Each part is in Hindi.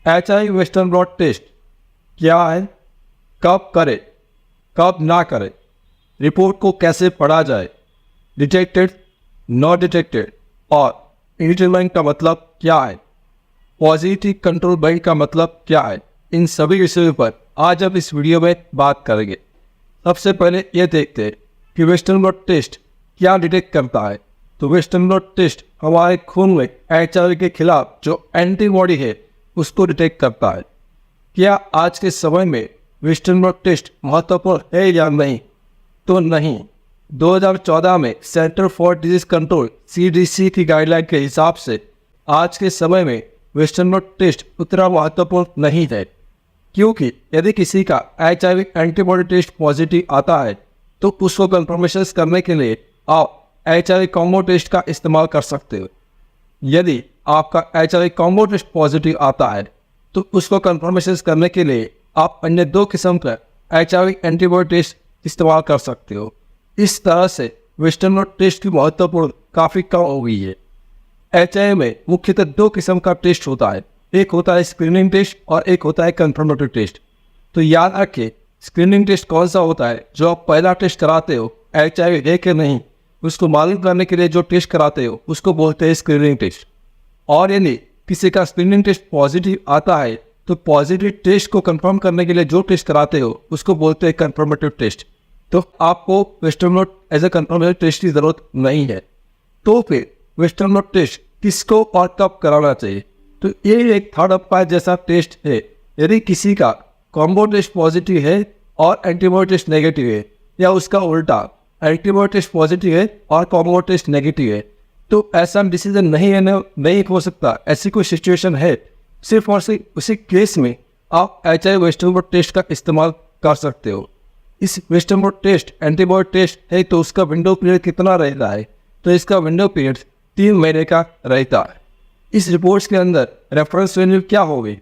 HIV वेस्टर्न ब्लॉट टेस्ट क्या है, कब करें, कब ना करें, रिपोर्ट को कैसे पढ़ा जाए, डिटेक्टेड, नॉट डिटेक्टेड और इंडिटरमाइन का मतलब क्या है, पॉजिटिव कंट्रोल बैंड का मतलब क्या है, इन सभी विषयों पर आज हम इस वीडियो में बात करेंगे। सबसे पहले ये देखते हैं कि वेस्टर्न ब्लॉट टेस्ट क्या डिटेक्ट करता है। तो वेस्टर्न ब्लॉट टेस्ट हमारे खून में HIV के खिलाफ जो एंटीबॉडी है उसको डिटेक्ट करता है। क्या आज के समय में वेस्टर्न ब्लॉट टेस्ट महत्वपूर्ण है या नहीं? तो नहीं। 2014 में centre for disease control CDC की गाइडलाइन के हिसाब से आज के समय में वेस्टर्न ब्लॉट टेस्ट उतना महत्वपूर्ण नहीं है, क्योंकि यदि किसी का HIV एंटीबॉडी टेस्ट पॉजिटिव आता है तो उसको कंफर्मेशन करने के लिए आप HIV कॉम्बो टेस्ट का इस्तेमाल कर सकते हो। यदि आपका HIV कॉम्बो टेस्ट पॉजिटिव आता है तो उसको कंफर्मेशन करने के लिए आप अन्य 2 किस्म का HIV एंटीबॉडी टेस्ट इस्तेमाल कर सकते हो। इस तरह से वेस्टर्न ब्लॉट टेस्ट की महत्वपूर्ण काफ़ी कम हो गई है। HIV में मुख्यतः 2 किस्म का टेस्ट होता है, एक होता है स्क्रीनिंग टेस्ट और एक होता है कंफर्मेटरी टेस्ट। तो याद रखिए, स्क्रीनिंग टेस्ट कौन सा होता है? जो आप पहला टेस्ट कराते हो HIV है कि नहीं उसको मालूम करने के लिए जो टेस्ट कराते हो उसको बोलते हैं स्क्रीनिंग टेस्ट। और यदि किसी का स्क्रीनिंग टेस्ट पॉजिटिव आता है तो पॉजिटिव टेस्ट को कंफर्म करने के लिए जो टेस्ट कराते हो उसको बोलते हैं कंफर्मेटिव टेस्ट। तो आपको western blot as a confirmative test की जरूरत नहीं है। तो फिर वेस्टर्न ब्लॉट टेस्ट किसको और कब कराना चाहिए? तो ये एक थर्ड अपायर जैसा टेस्ट है। यदि किसी का कॉम्बो टेस्ट पॉजिटिव है और एंटीबॉडी टेस्ट नेगेटिव है, या उसका उल्टा एंटीबॉडी टेस्ट पॉजिटिव है और कॉम्बो टेस्ट नेगेटिव है, तो ऐसा डिसीजन नहीं हो सकता। ऐसी कोई सिचुएशन है, सिर्फ और सिर्फ उसी केस में आप HIV वेस्टर्न ब्लॉट टेस्ट का इस्तेमाल कर सकते हो। इस western blot test antibody test है तो उसका विंडो पीरियड कितना रहता है? तो इसका विंडो पीरियड 3 महीने का रहता है। इस रिपोर्ट्स के अंदर रेफरेंस वैल्यू क्या होगी?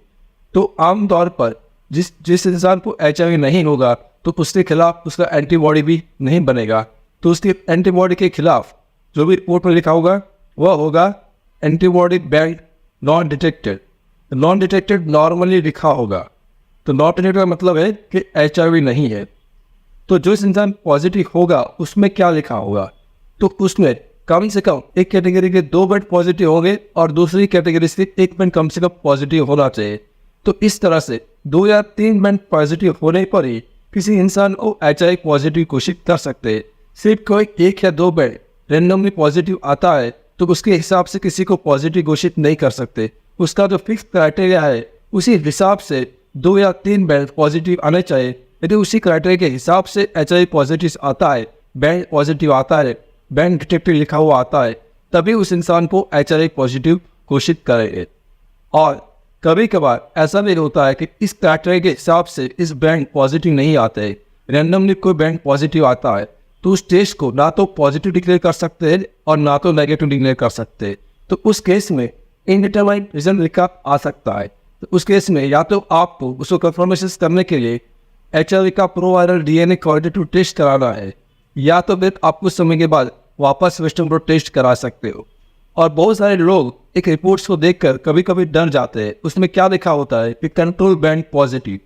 तो आमतौर पर जिस इंसान को HIV नहीं होगा तो उसके खिलाफ उसका एंटीबॉडी भी नहीं बनेगा, तो उसकी एंटीबॉडी के खिलाफ जो भी रिपोर्ट में लिखा होगा वह होगा antibody band non detected. Non detected normally लिखा होगा, तो नॉन डिटेक्टेड का मतलब है कि HIV नहीं है। तो जो इंसान पॉजिटिव होगा उसमें क्या लिखा होगा? तो उसमें कम से कम एक कैटेगरी के 2 बैंड पॉजिटिव होंगे और दूसरी कैटेगरी से 1 बैंड कम से कम पॉजिटिव होना चाहिए। तो इस तरह से 2 या 3 बैंड पॉजिटिव होने पर ही किसी इंसान को HIV पॉजिटिव घोषित कर सकते हैं। सिर्फ कोई 1 या 2 बैंड रेंडमली पॉजिटिव आता है तो उसके हिसाब से किसी को पॉजिटिव घोषित नहीं कर सकते। उसका जो फिक्स क्राइटेरिया है उसी हिसाब से 2 या 3 बैंड पॉजिटिव आने चाहिए। यदि उसी क्राइटेरिया के हिसाब से HIV पॉजिटिव आता है, बैंड पॉजिटिव आता है, बैंड डिटेक्टेड लिखा हुआ आता है, तभी उस इंसान को HIV पॉजिटिव घोषित करेंगे। और कभी कभार ऐसा भी होता है कि इस क्राइटेरिया के हिसाब से इस बैंड पॉजिटिव नहीं आते, रैंडमली कोई बैंड पॉजिटिव आता है, तो उस टेस्ट को ना तो पॉजिटिव डिक्लेयर कर सकते हैं और ना तो नेगेटिव डिक्लेयर कर सकते हैं। तो उस केस में इनडिटरमाइंड रिजल्ट लिखा आ सकता है। तो उस केस में या तो आपको उसको कंफर्मेशन करने के लिए HIV का प्रोवायरल DNA क्वालिटेटिव टेस्ट कराना है, या तो फिर आप कुछ समय के बाद वापस वेस्टर्न ब्लॉट टेस्ट करा सकते हो। और बहुत सारे लोग एक रिपोर्ट्स को देखकर कभी कभी डर जाते हैं। उसमें क्या लिखा होता है कि कंट्रोल बैंड पॉजिटिव।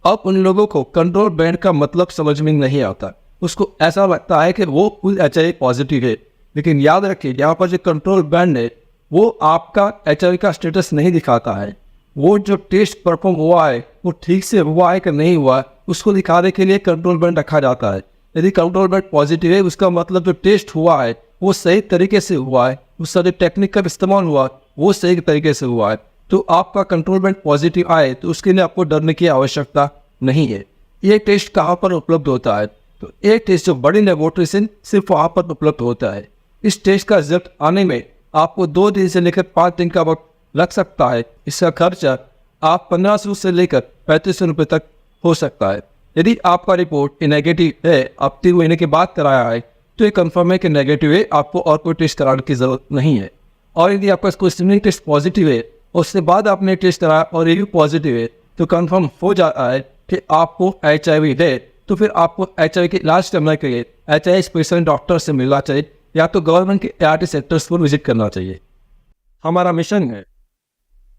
अब उन लोगों को कंट्रोल बैंड का मतलब समझ में नहीं आता, उसको ऐसा लगता है कि वो HIV पॉजिटिव है। लेकिन याद रखिए, यहाँ पर जो कंट्रोल बैंड है वो आपका HIV का स्टेटस नहीं दिखाता है। वो जो टेस्ट परफॉर्म हुआ है वो ठीक से हुआ है कि नहीं हुआ है उसको दिखाने के लिए कंट्रोल बैंड रखा जाता है। यदि कंट्रोल बैंड पॉजिटिव है उसका मतलब जो टेस्ट हुआ है वो सही तरीके से हुआ है, उसका जो टेक्निक का इस्तेमाल हुआ वो सही तरीके से हुआ है। तो आपका कंट्रोल बैंड पॉजिटिव आए तो उसके लिए आपको डरने की आवश्यकता नहीं है। ये टेस्ट कहाँ पर उपलब्ध होता है? तो ये टेस्ट जो बड़ी लेबोरेटरी से सिर्फ वहाँ पर उपलब्ध होता है। इस टेस्ट का रिजल्ट आने में आपको 2 दिन से लेकर 5 दिन का वक्त लग सकता है। इसका खर्चा आप 1500 से लेकर 3500 रुपये तक हो सकता है। यदि आपका रिपोर्ट नेगेटिव है, आप 3 महीने के बाद कराया है, तो ये कंफर्म है कि नेगेटिव है, आपको और कोई टेस्ट कराने की जरूरत नहीं है। और यदि आपका कोई स्क्रीनिंग टेस्ट पॉजिटिव है, उसके बाद आपने टेस्ट कराया और ये भी पॉजिटिव है, तो कंफर्म हो जाता है कि आपको HIV है। तो फिर आपको HIV के इलाज करने के लिए HIV स्पेशलिस्ट डॉक्टर से मिलना चाहिए, या तो गवर्नमेंट के ART सेंटर्स पर विजिट करना चाहिए। हमारा मिशन है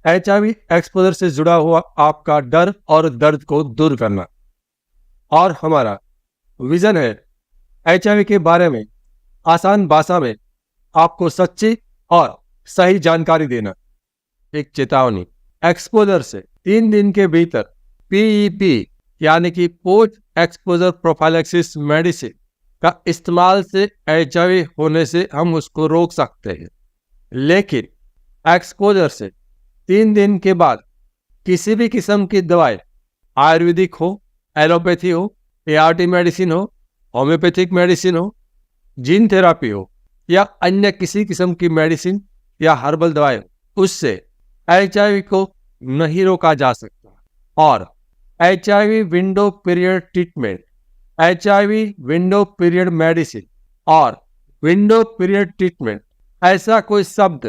HIV एक्सपोजर से जुड़ा हुआ आपका डर और दर्द को दूर करना। और हमारा विजन है HIV के बारे में आसान भाषा में आपको सच्ची और सही जानकारी देना। एक चेतावनी, एक्सपोजर से 3 दिन के भीतर PEP यानी कि पोस्ट एक्सपोजर प्रोफाइलैक्सिस मेडिसिन का इस्तेमाल से HIV होने से हम उसको रोक सकते हैं, लेकिन एक्सपोजर से 3 दिन के बाद किसी भी किस्म की दवाई, आयुर्वेदिक हो, एलोपैथी हो, ART मेडिसिन हो, होम्योपैथिक मेडिसिन हो, जीन थेरापी हो या अन्य किसी किस्म की मेडिसिन या हर्बल दवाई हो, उससे HIV को नहीं रोका जा सकता। और HIV window period treatment, HIV window period medicine और विंडो पीरियड ट्रीटमेंट, ऐसा कोई शब्द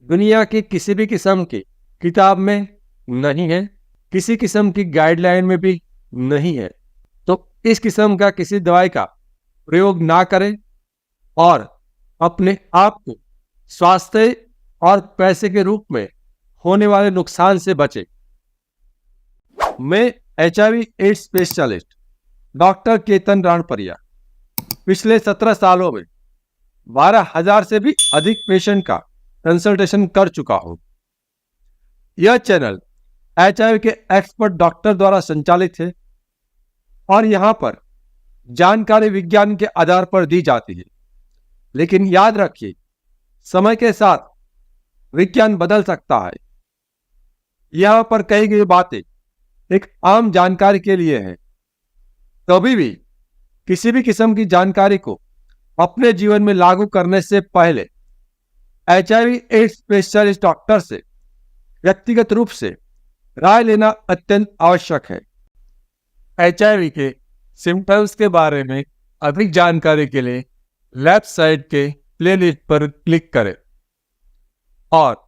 दुनिया की किसी भी किस्म की किताब में नहीं है, किसी किस्म की गाइडलाइन में भी नहीं है। तो इस किस्म का किसी दवाई का प्रयोग ना करें और अपने आप को स्वास्थ्य और पैसे के रूप में होने वाले नुकसान से बचें। मैं HIV AIDS specialist doctor Ketan Ranpariya पिछले 17 सालों में 12,000 से भी अधिक पेशेंट का कंसल्टेशन कर चुका हूं। यह चैनल HIV के एक्सपर्ट डॉक्टर द्वारा संचालित है और यहां पर जानकारी विज्ञान के आधार पर दी जाती है। लेकिन याद रखिए, समय के साथ विज्ञान बदल सकता है। यहां पर कही गई बातें एक आम जानकारी के लिए है। कभी भी किसी भी किस्म की जानकारी को अपने जीवन में लागू करने से पहले HIV एड्स स्पेशलिस्ट डॉक्टर से व्यक्तिगत रूप से राय लेना अत्यंत आवश्यक है। HIV के सिम्टम्स के बारे में अधिक जानकारी के लिए लेफ्ट साइड के प्लेलिस्ट पर क्लिक करें और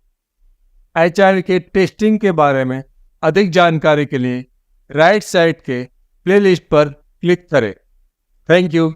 HIV के टेस्टिंग के बारे में अधिक जानकारी के लिए राइट साइड के प्लेलिस्ट पर क्लिक करें। Thank you.